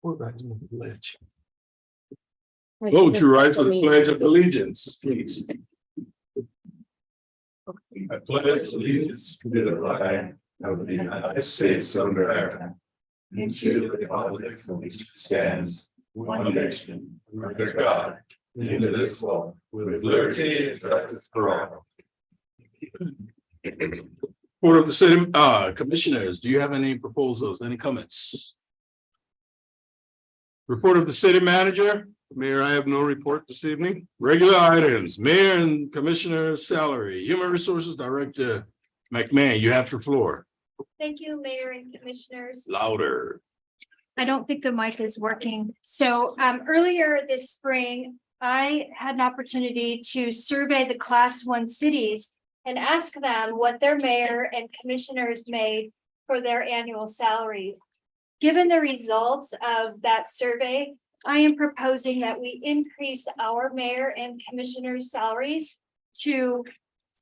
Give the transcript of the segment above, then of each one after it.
We're back to the pledge. Vote your right for the Pledge of Allegiance, please. I pledge allegiance to the flag of the United States of America and to the republic for which it stands, one nation, under God, indivisible, with liberty and justice for all. Board of the City Commissioners, do you have any proposals, any comments? Report of the City Manager. Mayor, I have no report this evening. Regular items, Mayor and Commissioner salary, Human Resources Director McMahon, you have the floor. Thank you, Mayor and Commissioners. Louder. I don't think the mic is working. So earlier this spring, I had an opportunity to survey the Class 1 cities and ask them what their mayor and commissioners made for their annual salaries. Given the results of that survey, I am proposing that we increase our mayor and commissioners' salaries to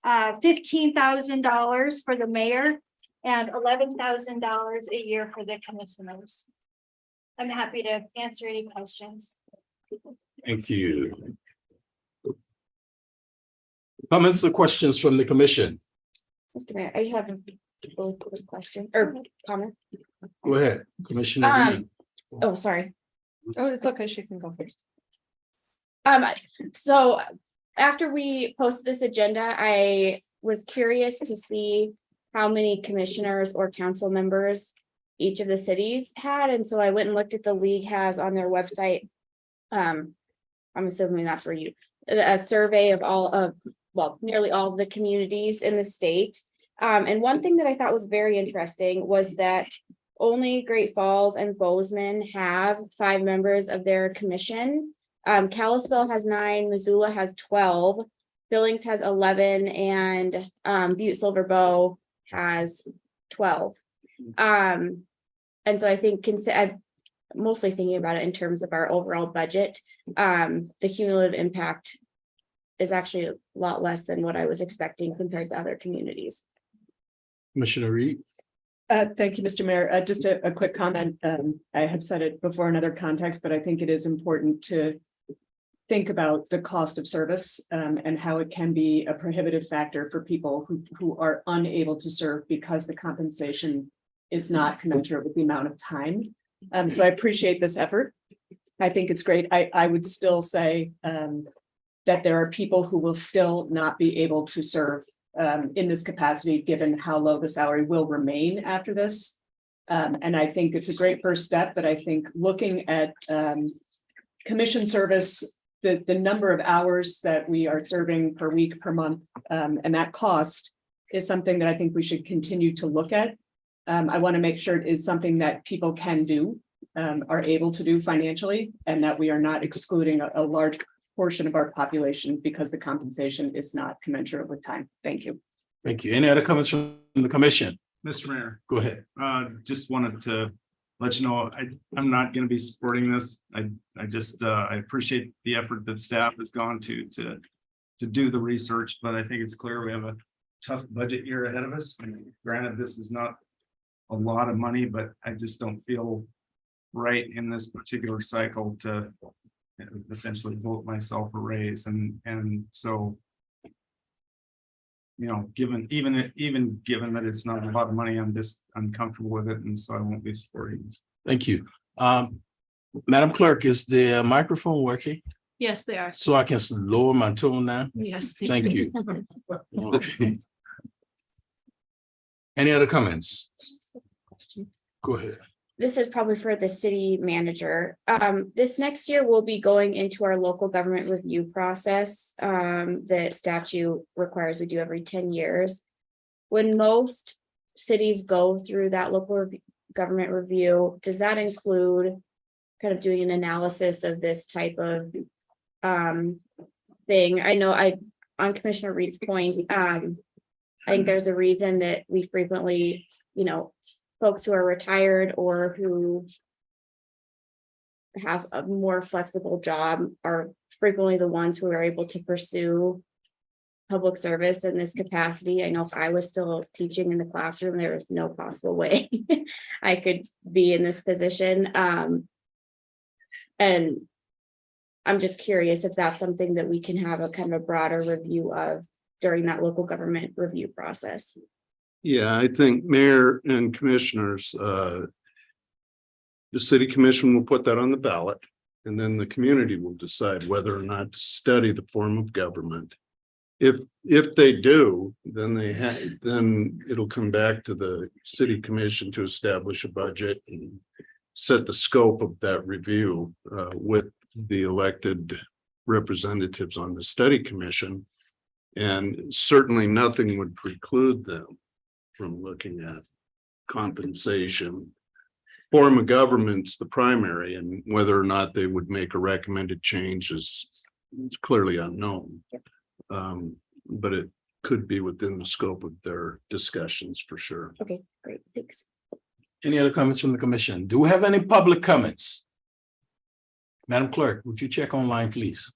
$15,000 for the mayor and $11,000 a year for the commissioners. I'm happy to answer any questions. Thank you. Comments or questions from the commission? Mr. Mayor, I just have a really quick question or comment. Go ahead, Commissioner Reed. Oh, sorry. Oh, it's okay. She can go first. So after we posted this agenda, I was curious to see how many commissioners or council members each of the cities had. And so I went and looked at the league has on their website. I'm assuming that's where a survey of all of, well, nearly all of the communities in the state. And one thing that I thought was very interesting was that only Great Falls and Bozeman have 5 members of their commission. Kalispell has 9, Missoula has 12, Billings has 11, and Butte Silver Bow has 12. And so I think I'm mostly thinking about it in terms of our overall budget. The cumulative impact is actually a lot less than what I was expecting compared to other communities. Commissioner Reed. Thank you, Mr. Mayor. Just a quick comment. I have said it before in other contexts, but I think it is important to think about the cost of service and how it can be a prohibitive factor for people who are unable to serve because the compensation is not commensurate with the amount of time. So I appreciate this effort. I think it's great. I would still say that there are people who will still not be able to serve in this capacity, given how low the salary will remain after this. And I think it's a great first step, but I think looking at commission service, the number of hours that we are serving per week, per month, and that cost is something that I think we should continue to look at. I want to make sure it is something that people can do, are able to do financially, and that we are not excluding a large portion of our population because the compensation is not commensurate with time. Thank you. Thank you. Any other comments from the commission? Mr. Mayor, Go ahead. just wanted to let you know, I'm not going to be supporting this. I appreciate the effort that staff has gone to do the research, but I think it's clear we have a tough budget year ahead of us. And granted, this is not a lot of money, but I just don't feel right in this particular cycle to essentially vote myself a raise. And so, you know, even given that it's not a lot of money, I'm comfortable with it, and so I won't be supporting this. Thank you. Madam Clerk, is the microphone working? Yes, they are. So I can lower my tone now? Yes. Thank you. Okay. Any other comments? Go ahead. This is probably for the city manager. This next year, we'll be going into our local government review process. The statute requires we do every 10 years. When most cities go through that local government review, does that include kind of doing an analysis of this type of thing? I know on Commissioner Reed's point, I think there's a reason that we frequently, folks who are retired or who have a more flexible job are frequently the ones who are able to pursue public service in this capacity. I know if I was still teaching in the classroom, there was no possible way I could be in this position. And I'm just curious if that's something that we can have a kind of a broader review of during that local government review process. Yeah, I think mayor and commissioners, the city commission will put that on the ballot. And then the community will decide whether or not to study the form of government. If they do, then then it'll come back to the city commission to establish a budget and set the scope of that review with the elected representatives on the study commission. And certainly nothing would preclude them from looking at compensation. Form of government's the primary, and whether or not they would make a recommended change is clearly unknown. But it could be within the scope of their discussions for sure. Okay, great, thanks. Any other comments from the commission? Do we have any public comments? Madam Clerk, would you check online, please?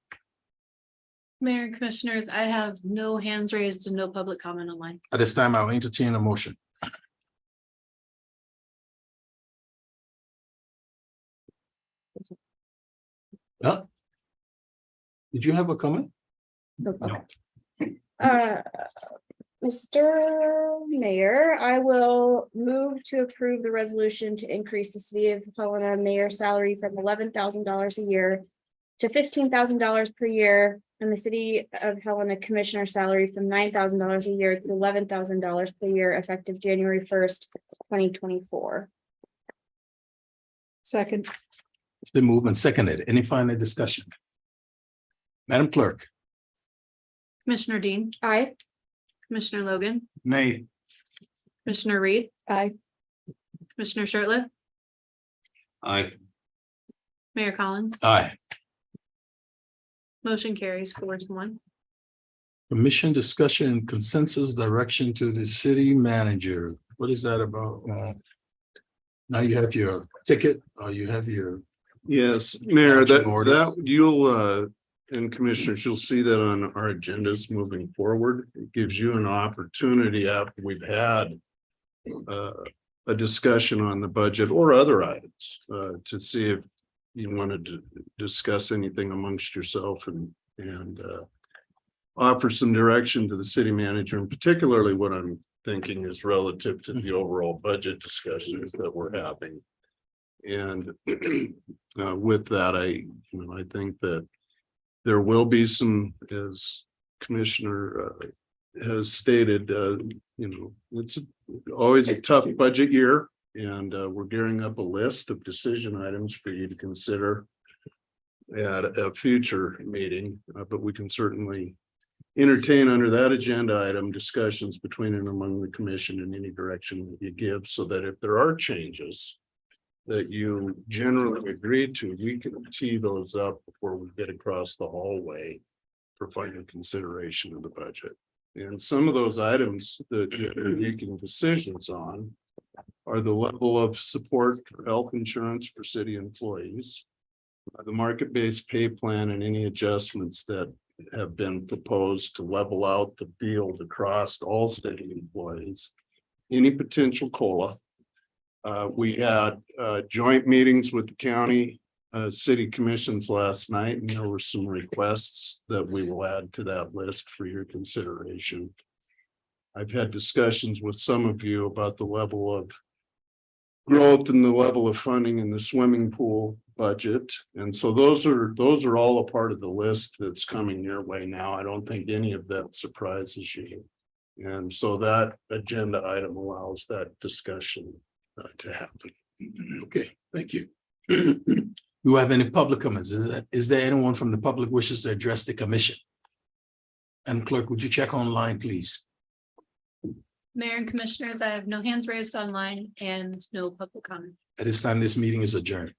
Mayor and Commissioners, I have no hands raised and no public comment online. At this time, I'll entertain a motion. Huh? Did you have a comment? Mr. Mayor, I will move to approve the resolution to increase the City of Helena mayor salary from $11,000 a year to $15,000 per year, and the City of Helena commissioner salary from $9,000 a year to $11,000 per year, effective January 1st, 2024. Second. It's been moved and seconded. Any final discussion? Madam Clerk? Commissioner Dean, Aye. Commissioner Logan, Nay. Commissioner Reed, Aye. Commissioner Shertliff, Aye. Mayor Collins, Aye. motion carries 4-1. Commission discussion and consensus direction to the city manager. What is that about? Now you have your ticket, or you have your, Yes, Mayor, Action order. that you'll and commissioners, you'll see that on our agendas moving forward. It gives you an opportunity after we've had a discussion on the budget or other items to see if you wanted to discuss anything amongst yourself and offer some direction to the city manager, and particularly what I'm thinking is relative to the overall budget discussions that we're having. And with that, I think that there will be some, as Commissioner has stated, it's always a tough budget year, and we're gearing up a list of decision items for you to consider at a future meeting, but we can certainly entertain under that agenda item discussions between and among the commission in any direction that you give, so that if there are changes that you generally agreed to, we can tee those up before we get across the hallway for final consideration of the budget. And some of those items that you're making decisions on are the level of support for health insurance for city employees, the market-based pay plan, and any adjustments that have been proposed to level out the field across all city employees, any potential COLA. We had joint meetings with the county city commissions last night, and there were some requests that we will add to that list for your consideration. I've had discussions with some of you about the level of growth and the level of funding in the swimming pool budget. And so those are all a part of the list that's coming your way now. I don't think any of that surprises you. And so that agenda item allows that discussion to happen. okay, thank you. Do you have any public comments? Is there anyone from the public wishes to address the commission? And Clerk, would you check online, please? Mayor and Commissioners, I have no hands raised online and no public comment. At this time, this meeting is adjourned.